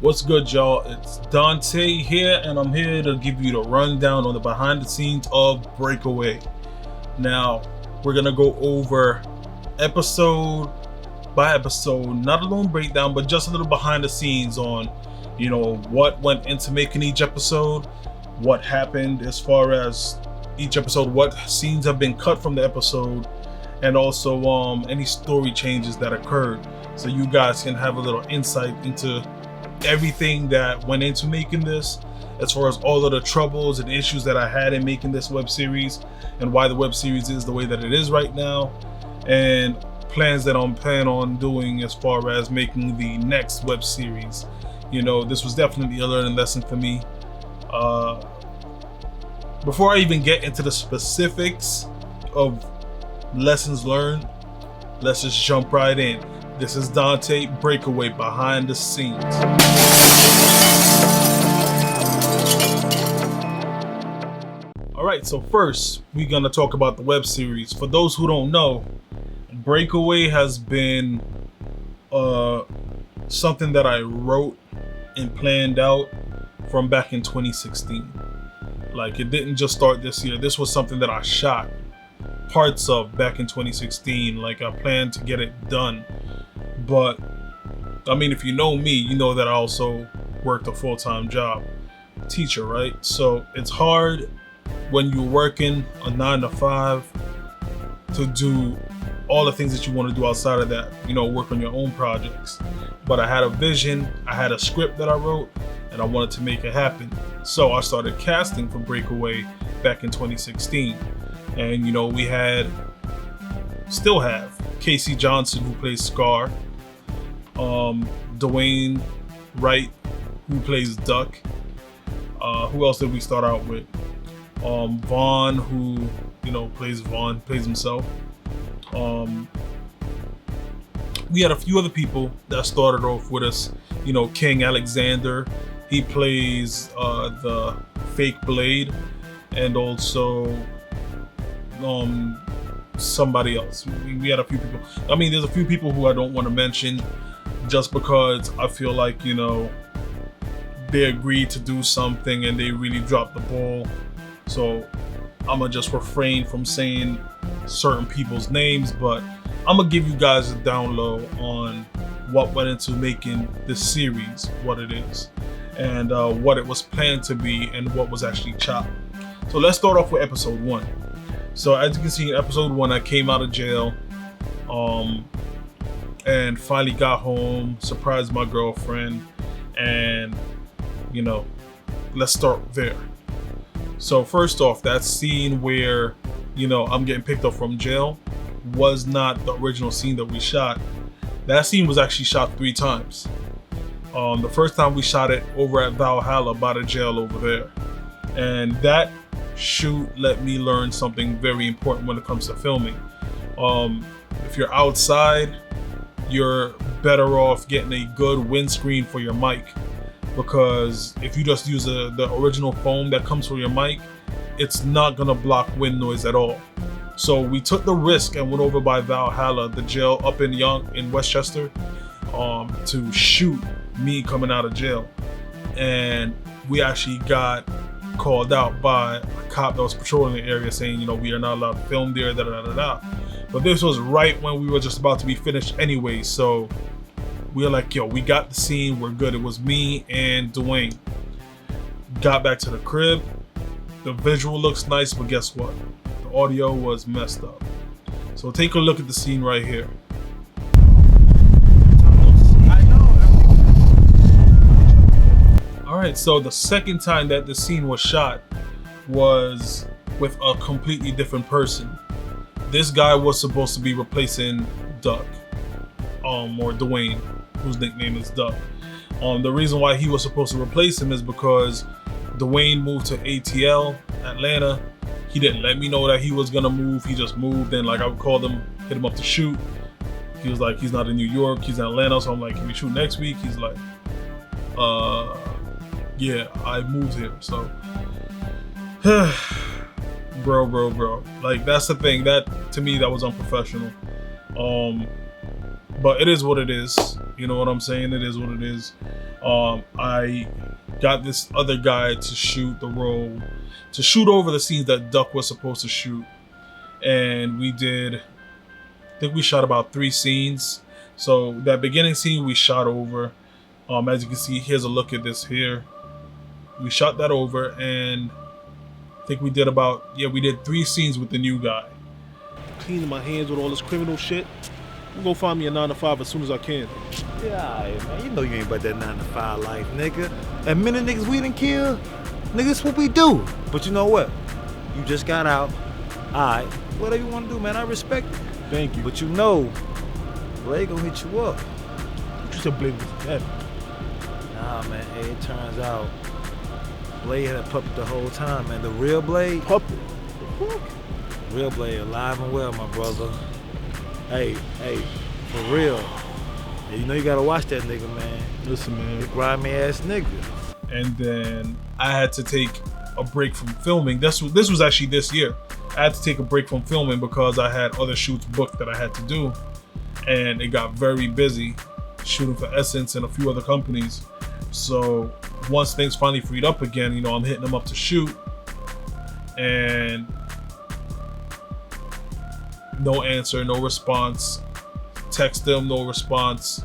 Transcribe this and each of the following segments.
What's good, y'all? It's Dante here, and I'm here to give you the rundown on the behind the scenes of Breakaway. Now, we're gonna go over episode by episode, not a long breakdown, but just a little behind the scenes on, what went into making each episode, what happened as far as each episode, what scenes have been cut from the episode, and also any story changes that occurred, so you guys can have a little insight into everything that went into making this, as far as all of the troubles and issues that I had in making this web series, and why the web series is the way that it is right now, and plans that I'm planning on doing as far as making the next web series. This was definitely a learning lesson for me. Before I even get into the specifics of lessons learned, let's just jump right in. This is Dante, Breakaway, behind the scenes. Alright, so first we're gonna talk about the web series. For those who don't know, Breakaway has been something that I wrote and planned out from back in 2016. Like, it didn't just start this year. This was something that I shot parts of back in 2016. Like, I planned to get it done. But I mean, if you know me, you know that I also worked a full-time job, teacher, right? So it's hard when you're working a 9 to 5 to do all the things that you want to do outside of that, work on your own projects. But I had a vision, I had a script that I wrote, and I wanted to make it happen. So I started casting for Breakaway back in 2016. And we still have Casey Johnson, who plays Scar, Dwayne Wright, who plays Duck. Who else did we start out with? Vaughn, who plays himself. We had a few other people that started off with us. King Alexander, he plays the fake Blade, and also somebody else. We had a few people. I mean, there's a few people who I don't want to mention, just because I feel like they agreed to do something and they really dropped the ball. So I'm gonna just refrain from saying certain people's names, but I'm gonna give you guys a down low on what went into making this series what it is, and what it was planned to be, and what was actually chopped. So let's start off with episode 1. So as you can see in episode 1, I came out of jail, and finally got home, surprised my girlfriend, and let's start there. So first off, that scene where I'm getting picked up from jail was not the original scene that we shot. That scene was actually shot 3 times. The first time we shot it over at Valhalla by the jail over there, and that shoot let me learn something very important when it comes to filming. If you're outside, you're better off getting a good windscreen for your mic, because if you just use the original foam that comes for your mic, it's not gonna block wind noise at all. So we took the risk and went over by Valhalla, the jail up in Westchester, to shoot me coming out of jail. And we actually got called out by a cop that was patrolling the area, saying, we are not allowed to film there, But this was right when we were just about to be finished anyway, so we were like, yo, we got the scene, we're good. It was me and Dwayne. Got back to the crib. The visual looks nice, but guess what? The audio was messed up. So take a look at the scene right here. Alright, so the second time that the scene was shot was with a completely different person. This guy was supposed to be replacing Duck, or Dwayne, whose nickname is Duck. The reason why he was supposed to replace him is because Dwayne moved to ATL, Atlanta. He didn't let me know that he was gonna move. He just moved, and I would call him, hit him up to shoot. He was like, he's not in New York, he's in Atlanta. So I'm like, can we shoot next week? He's like, yeah, I moved here. So bro, like, that's the thing that to me that was unprofessional. but it is what it is. You know what I'm saying? It is what it is. I got this other guy to shoot the role, to shoot over the scenes that Duck was supposed to shoot. And we did, I think we shot about 3 scenes. So that beginning scene we shot over. As you can see, here's a look at this here. We shot that over, and I think we did about, we did 3 scenes with the new guy. Cleaning my hands with all this criminal shit. I'm gonna find me a 9 to 5 as soon as I can. Yeah, alright, man. You know you ain't about that 9 to 5 life, nigga. That many niggas we done kill, nigga, that's what we do. But you know what? You just got out. Alright, whatever you wanna do, man, I respect it. Thank you. But you know, Blade gonna hit you up. You said Blade was dead. Nah, man, hey, it turns out Blade had a puppet the whole time, man. The real Blade. Puppet? Real Blade alive and well, my brother. Hey, for real. Yeah, you know you gotta watch that nigga, man. Listen, man. The grimy ass nigga. And then I had to take a break from filming. This was actually this year. I had to take a break from filming because I had other shoots booked that I had to do. And it got very busy shooting for Essence and a few other companies. So once things finally freed up again, you know, I'm hitting them up to shoot. And no answer, no response. Text them, no response.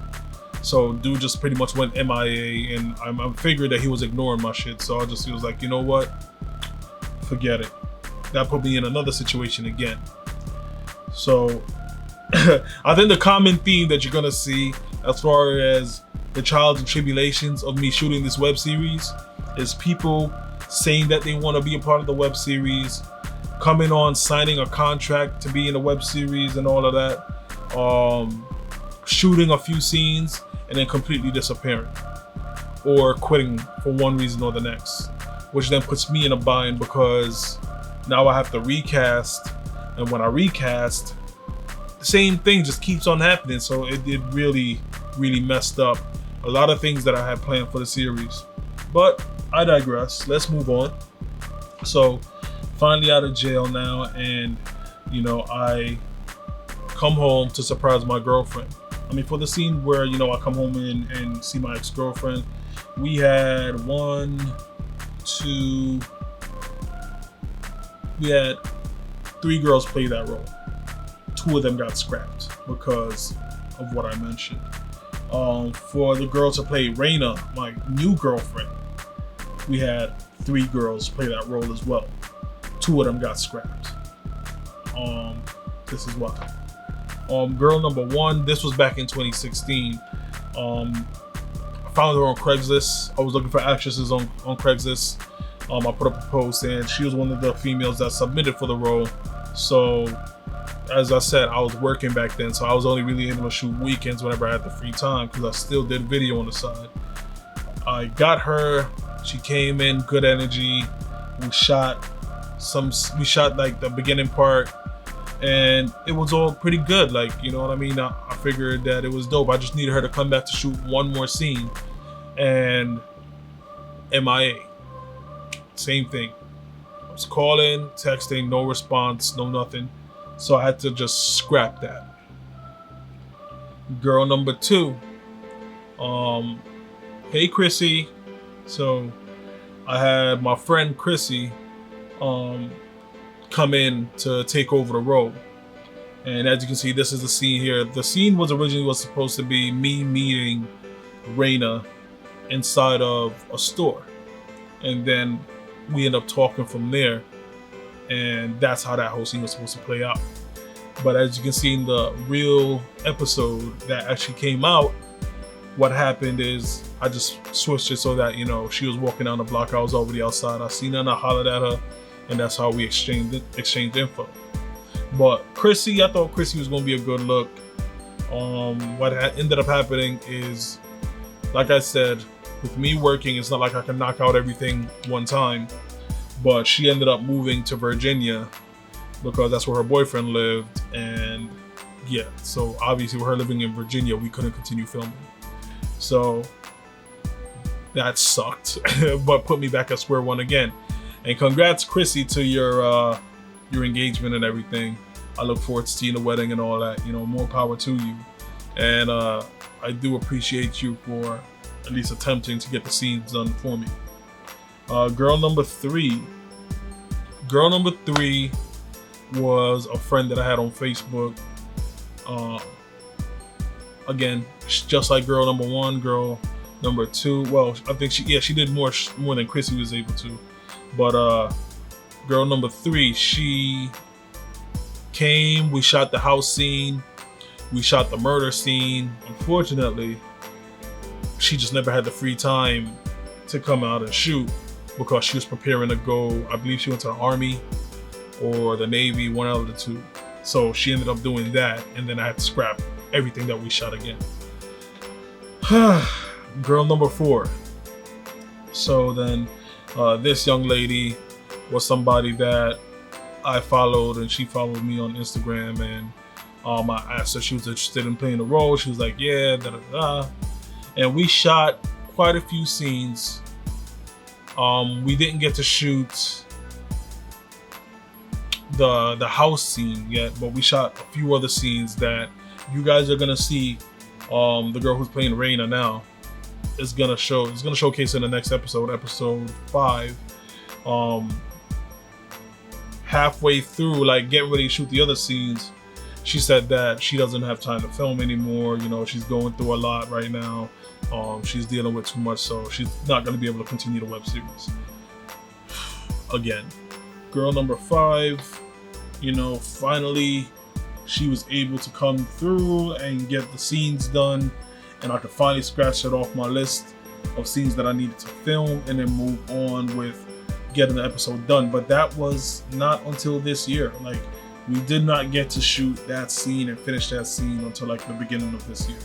So dude just pretty much went MIA, and I figured that he was ignoring my shit. So he was like, you know what? Forget it. That put me in another situation again. So I think the common theme that you're gonna see as far as the trials and tribulations of me shooting this web series is people saying that they want to be a part of the web series, coming on, signing a contract to be in the web series and all of that, shooting a few scenes and then completely disappearing or quitting for one reason or the next, which then puts me in a bind because now I have to recast, and when I recast, the same thing just keeps on happening. So it really messed up a lot of things that I had planned for the series. But I digress. Let's move on. So finally out of jail now, and you know, I come home to surprise my girlfriend. I mean, for the scene where, you know, I come home and see my ex-girlfriend, we had 3 girls play that role. 2 of them got scrapped because of what I mentioned. For the girl to play Raina, my new girlfriend, we had 3 girls play that role as well. 2 of them got scrapped. This is why. Girl number 1, this was back in 2016. I found her on Craigslist. I was looking for actresses on Craigslist. I put up a post, and she was one of the females that submitted for the role. So, as I said, I was working back then, so I was only really able to shoot weekends whenever I had the free time because I still did video on the side. I got her. She came in, good energy. We shot like the beginning part, and it was all pretty good. Like, you know what I mean? I figured that it was dope. I just needed her to come back to shoot one more scene, and MIA. Same thing. I was calling, texting, no response, no nothing. So I had to just scrap that. Girl number 2. Hey Chrissy. So I had my friend Chrissy come in to take over the role. And as you can see, this is the scene here. The scene was originally supposed to be me meeting Raina inside of a store. And then we end up talking from there. And that's how that whole scene was supposed to play out. But as you can see in the real episode that actually came out, what happened is I just switched it so that, you know, she was walking down the block, I was already outside. I seen her and I hollered at her, and that's how we exchanged info. But Chrissy, I thought Chrissy was gonna be a good look. What ended up happening is, like I said, with me working, it's not like I can knock out everything one time. But she ended up moving to Virginia because that's where her boyfriend lived, and yeah, so obviously with her living in Virginia, we couldn't continue filming. So that sucked, but put me back at square one again. And congrats, Chrissy, to your engagement and everything. I look forward to seeing the wedding and all that. You know, more power to you. and I do appreciate you for at least attempting to get the scenes done for me. Girl number three was a friend that I had on Facebook. Again, just like girl number one, girl number two. Well, I think she did more than Chrissy was able to. But girl number three, she came. We shot the house scene. We shot the murder scene. Unfortunately, she just never had the free time to come out and shoot because she was preparing to go. I believe she went to the Army or the Navy, one out of the two. So she ended up doing that, and then I had to scrap everything that we shot again. Girl number four. So then this young lady was somebody that I followed, and she followed me on Instagram, and I asked her if she was interested in playing the role. She was like, yeah, da da da. And we shot quite a few scenes. We didn't get to shoot the house scene yet, but we shot a few other scenes that you guys are gonna see. The girl who's playing Reina now is gonna showcase in the next episode 5. Halfway through, like getting ready to shoot the other scenes, she said that she doesn't have time to film anymore. You know, she's going through a lot right now. She's dealing with too much, so she's not going to be able to continue the web series. Again, girl number 5, you know, finally she was able to come through and get the scenes done, and I could finally scratch it off my list of scenes that I needed to film and then move on with getting the episode done. But that was not until this year. Like, we did not get to shoot that scene and finish that scene until like the beginning of this year.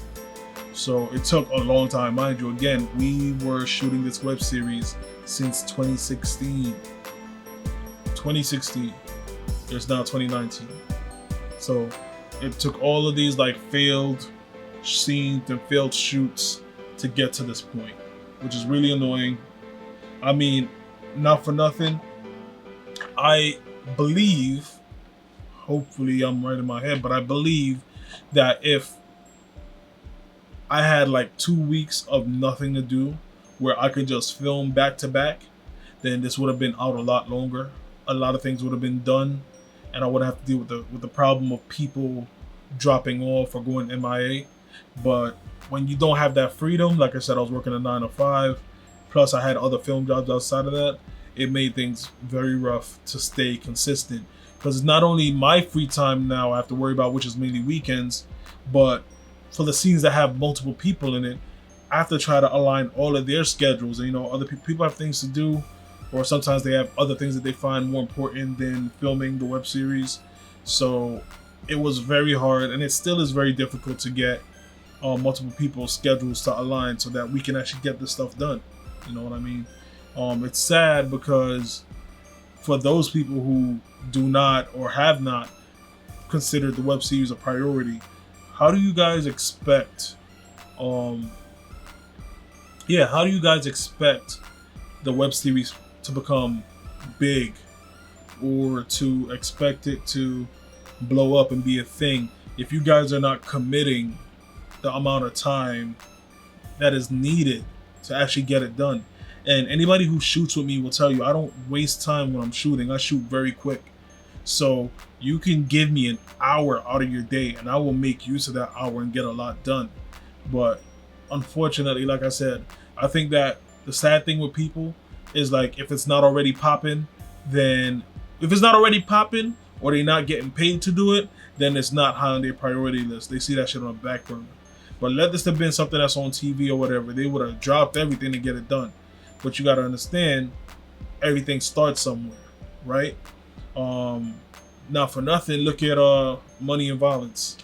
So it took a long time. Mind you, again, we were shooting this web series since 2016. 2016. It's now 2019. So it took all of these like failed scenes and failed shoots to get to this point, which is really annoying. I mean, not for nothing, I believe, hopefully I'm right in my head, but I believe that if I had like 2 weeks of nothing to do where I could just film back to back, then this would have been out a lot longer. A lot of things would have been done, and I wouldn't have to deal with the problem of people dropping off or going MIA. But when you don't have that freedom, like I said, I was working a 9 to 5, plus I had other film jobs outside of that. It made things very rough to stay consistent, because it's not only my free time now I have to worry about, which is mainly weekends, but for the scenes that have multiple people in it, I have to try to align all of their schedules. And, you know, other people have things to do, or sometimes they have other things that they find more important than filming the web series. So it was very hard, and it still is very difficult to get multiple people's schedules to align so that we can actually get this stuff done. You know what I mean? It's sad because for those people who do not or have not considered the web series a priority, how do you guys expect how do you guys expect the web series to become big, or to expect it to blow up and be a thing, if you guys are not committing the amount of time that is needed to actually get it done? And anybody who shoots with me will tell you I don't waste time when I'm shooting. I shoot very quick. So you can give me an hour out of your day and I will make use of that hour and get a lot done. But unfortunately, like I said, I think that the sad thing with people is, like, if it's not already popping, then if it's not already popping or they're not getting paid to do it, then it's not high on their priority list. They see that shit on the back burner. But let this have been something that's on TV or whatever, they would have dropped everything to get it done. But you got to understand, everything starts somewhere, right? Not for nothing, look at Money and Violence.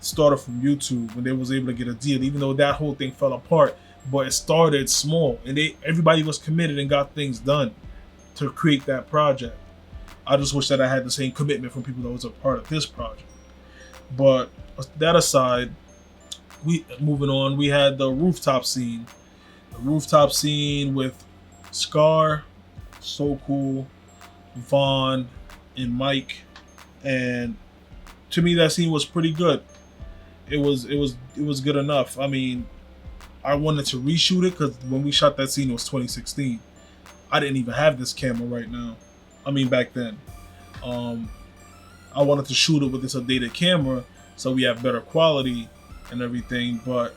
Started from YouTube when they was able to get a deal, even though that whole thing fell apart. But it started small, and everybody was committed and got things done to create that project. I just wish that I had the same commitment from people that was a part of this project. But that aside, moving on, we had the rooftop scene. The rooftop scene with Scar, so cool, Vaughn, and Mike. And to me, that scene was pretty good. it was good enough. I mean, I wanted to reshoot it because when we shot that scene, it was 2016. I didn't even have this camera right now. I mean, back then. I wanted to shoot it with this updated camera so we have better quality and everything, but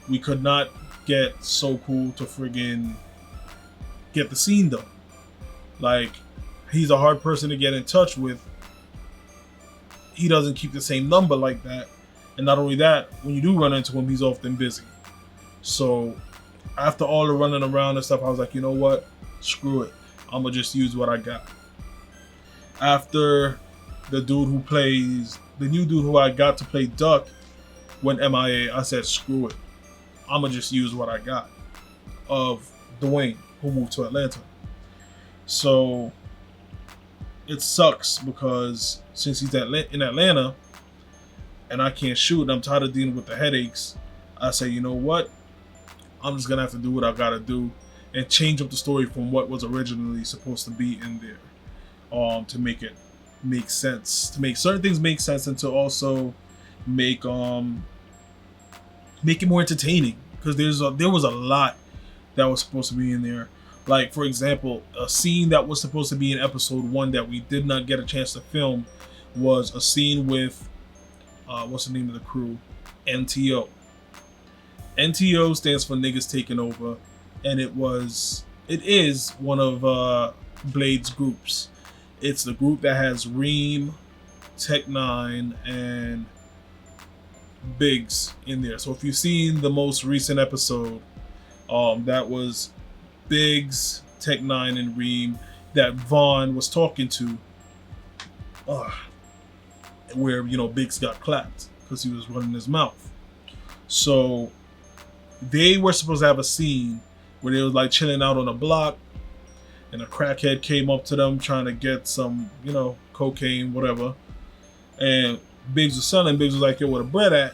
we could not get So Cool to friggin' get the scene done. Like, he's a hard person to get in touch with. He doesn't keep the same number like that. And not only that, when you do run into him, he's often busy. So after all the running around and stuff, I was like, you know what? Screw it. I'm going to just use what I got. After the new dude who I got to play Duck went MIA, I said, screw it. I'm going to just use what I got of Dwayne, who moved to Atlanta. So it sucks because since he's in Atlanta and I can't shoot and I'm tired of dealing with the headaches, I say, you know what? I'm just going to have to do what I got to do and change up the story from what was originally supposed to be in there, to make it make sense, to make certain things make sense, and to also make it more entertaining, because there was a lot that was supposed to be in there. Like, for example, a scene that was supposed to be in episode 1 that we did not get a chance to film was a scene with what's the name of the crew? NTO. NTO stands for Niggas Taking Over, and it is one of Blade's groups. It's the group that has Reem, Tech-9, and Biggs in there. So if you've seen the most recent episode, that was Biggs, Tech-9, and Reem that Vaughn was talking to, where, you know, Biggs got clapped because he was running his mouth. So they were supposed to have a scene where they was like chilling out on a block, and a crackhead came up to them trying to get some, you know, cocaine, whatever. And Biggs was selling. Biggs was like, yo, where the bread at?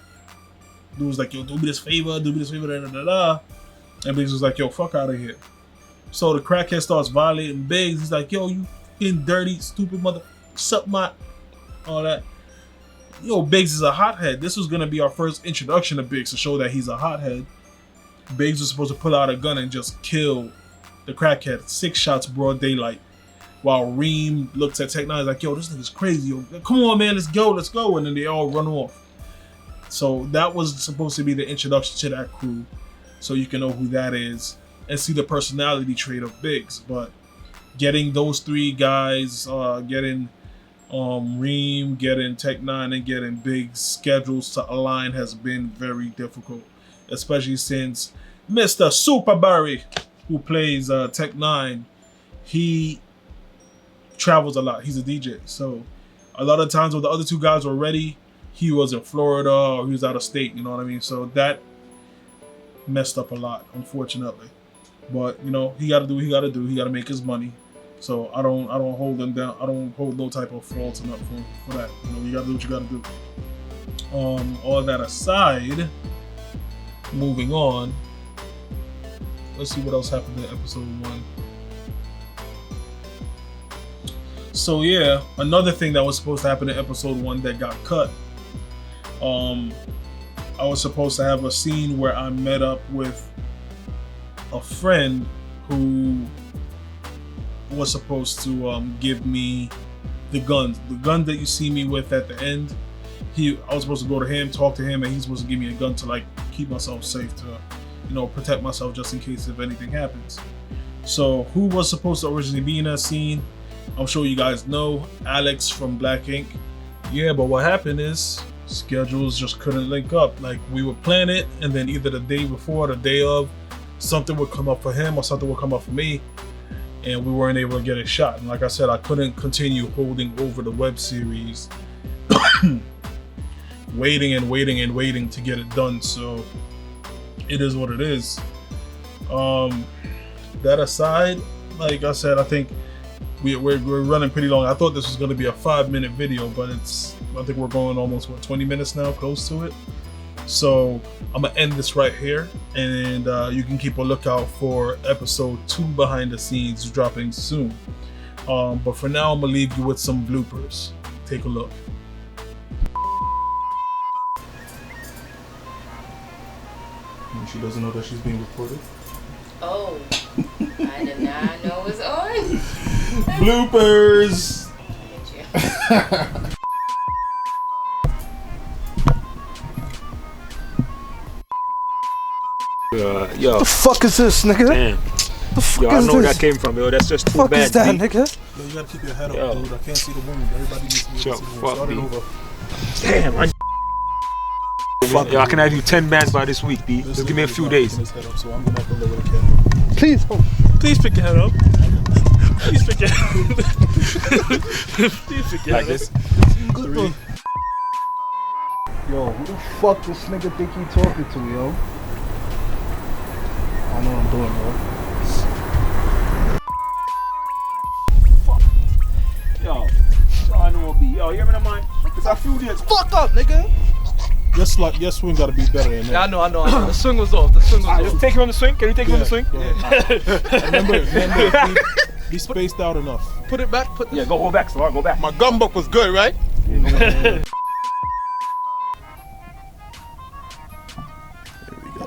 Dude was like, yo, do me this favor, da da da da. And Biggs was like, yo, fuck out of here. So the crackhead starts violating Biggs. He's like, yo, you fucking dirty, stupid mother, suck my, all that. Yo, Biggs is a hothead. This was gonna be our first introduction to Biggs to show that he's a hothead. Biggs was supposed to pull out a gun and just kill the crackhead. 6 shots, broad daylight. While Reem looks at Tech-9, like, yo, this nigga's crazy. Yo, come on, man, let's go. And then they all run off. So that was supposed to be the introduction to that crew, so you can know who that is and see the personality trait of Biggs. But getting those 3 guys, getting Reem, getting Tech-9, and getting Biggs' schedules to align has been very difficult, especially since Mr. Superberry, who plays Tech-9, he travels a lot. He's a DJ. So a lot of times when the other 2 guys were ready, he was in Florida or he was out of state, you know what I mean? So that messed up a lot, unfortunately. But, you know, he got to do what he got to do. He got to make his money. So I don't hold him down. I don't hold no type of fault enough for that. You know, you got to do what you got to do. All that aside, moving on. Let's see what else happened in episode 1. So yeah, another thing that was supposed to happen in episode 1 that got cut. I was supposed to have a scene where I met up with a friend who was supposed to give me the gun that you see me with at the end. I was supposed to go to him, talk to him, and he's supposed to give me a gun to like keep myself safe, to, you know, protect myself just in case if anything happens. So who was supposed to originally be in that scene? I'm sure you guys know, Alex from Black Ink. Yeah, but what happened is schedules just couldn't link up. Like, we would plan it, and then either the day before or the day of, something would come up for him or something would come up for me, and we weren't able to get it shot. And like I said, I couldn't continue holding over the web series, waiting to get it done. So it is what it is. That aside, like I said, I think we're running pretty long. I thought this was going to be a 5-minute video, but I think we're going almost 20 minutes now, close to it. So I'm gonna end this right here, and you can keep a lookout for episode 2 behind the scenes dropping soon. But for now, I'm gonna leave you with some bloopers. Take a look. She doesn't know that she's being recorded. Oh, I did not know it was on. Bloopers! Yo. The fuck is this, nigga? Damn. The fuck Yo, I is know where this? that came from, yo. That's just too Fuck bad. is that, B. nigga? Yo, you gotta keep your head Yo. up, dude. I can't see the wound. Everybody needs to be able to see the wound. Fuck Start it me. over. Damn, man. Yo, I can have you 10 bands by this week, B. Just give me a few days. His head up, so I'm gonna have to lower the camera. Please. Please pick your head up. Please pick your head up. Please pick your Like head this. up. 3. Yo, who the fuck this nigga think he talking to, yo? I don't know what I'm doing, bro. Yo, I know what B. Yo, you hear me in mind? It's a few days. Fuck up, nigga! Your swing gotta be better than that. Yeah, I know. The swing was off. Just take him on the swing. Can you take him on the swing? Remember, be spaced out enough. Put it back. Yeah, go back, Star. Go back. My gum book was good, right? There we go.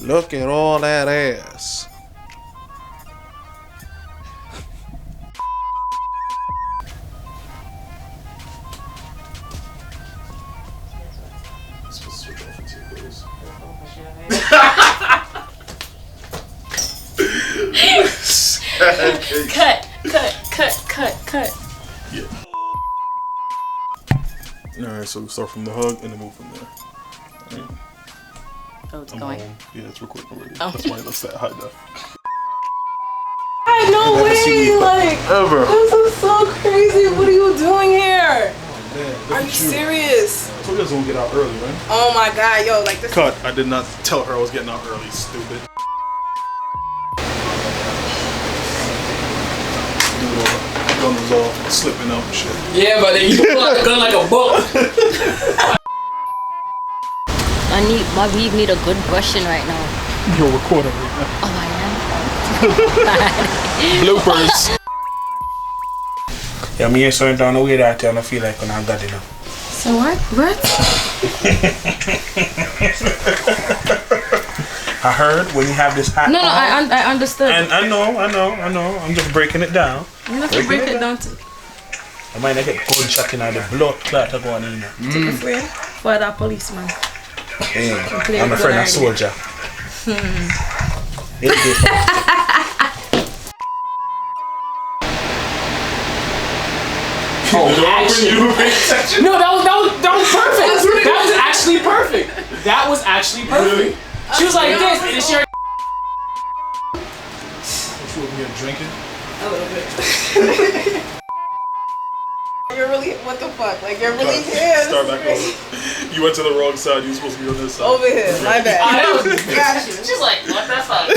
Look at all that ass. Cut. Yeah. Alright, so we start from the hug and then move from there. Right. Oh, it's going. Yeah, it's recording already. Oh. That's why it looks that high def. I know way, like, Ever. this is so crazy. What are you doing here? Man, Are you serious? I told you I was gonna get out early, right? Oh my god, yo, like this. Cut. I did not tell her I was getting out early, stupid. Gun was all slipping out and shit. Yeah, but then you pull out the gun like a book. My weave need a good brushing right now. You're recording right now. Oh, I am? Bloopers. Yeah, me and son down the way that and I feel like when I got it now. So what? What? I heard when you have this hat No, on, I understood. and I know. I'm just breaking it down. You have to break it down to I might not get gunshot in the blood clot to go on in there. afraid for that policeman. Yeah. I'm a friend of soldier. Oh, actually, no, that was perfect. That was actually perfect. That was actually perfect. She was like this, and she already. You over here drinking? A little bit. You're really, what the fuck? Like, you're really here. Start back over. You went to the wrong side. You were supposed to be on this side. Over here, my bad. I know. Got you. She's like, what the fuck?